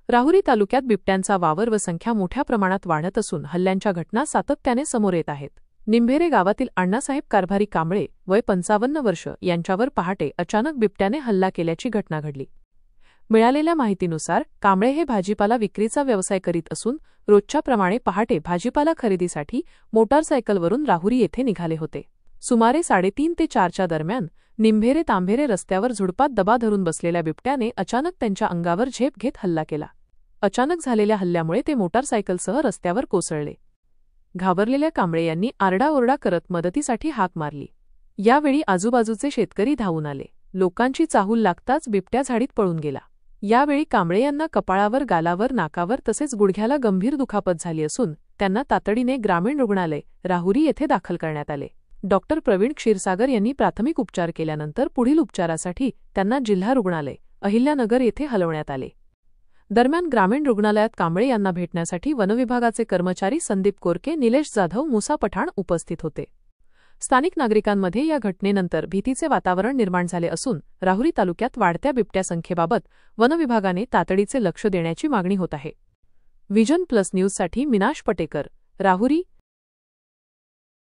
राहुरी तालुक्यात बिबट्यांचा वावर व संख्या मोठ्या प्रमाणात वाढत असून हल्ल्यांच्या घटना सातत्याने समोर येत आहेत. निंभेरे गावातील अण्णासाहेब कारभारी कांबळे वय 55 वर्ष यांच्यावर पहाटे अचानक बिबट्याने हल्ला केल्याची घटना घडली. मिळालेल्या माहितीनुसार कांबळे हे भाजीपाला विक्रीचा व्यवसाय करीत असून रोजच्याप्रमाणे पहाटे भाजीपाला खरेदीसाठी मोटारसायकलवरून राहुरी येथे निघाले होते. सुमारे 3:30 ते 4च्या दरम्यान निंभेरे तांभेरे रस्त्यावर झुडपात दबा धरून बसलेल्या बिबट्याने अचानक त्यांच्या अंगावर झेप घेत हल्ला केला. अचानक झालेल्या हल्ल्यामुळे ते मोटारसायकलसह रस्त्यावर कोसळले. घाबरलेल्या कांबळे यांनी आरडाओरडा करत मदतीसाठी हाक मारली. यावेळी आजूबाजूचे शेतकरी धावून आले. लोकांची चाहूल लागताच बिबट्या झाडीत पळून गेला. यावेळी कांबळे यांना कपाळावर, गालावर, नाकावर तसेच गुडघ्याला गंभीर दुखापत झाली असून त्यांना तातडीने ग्रामीण रुग्णालय राहुरी येथे दाखल करण्यात आले. डॉक्टर प्रवीण क्षीरसागर यांनी प्राथमिक उपचार केल्यानंतर पुढील उपचारासाठी त्यांना जिल्हा रुग्णालय अहिल्यानगर येथे हलवण्यात आले. दरम्यान ग्रामीण रुग्णालयात कांबळे यांना भेटण्यासाठी वनविभागाचे कर्मचारी संदीप कोरके, निलेश जाधव, मुसा पठाण उपस्थित होते. स्थानिक नागरिकांमध्ये या घटनेनंतर भीतीचे वातावरण निर्माण झाले असून राहुरी तालुक्यात वाढत्या बिबट्या संख्येबाबत वनविभागाने तातडीचे लक्ष देण्याची मागणी होत आहे. व्हिजन प्लस न्यूजसाठी मीनाश पटेकर, राहुरी.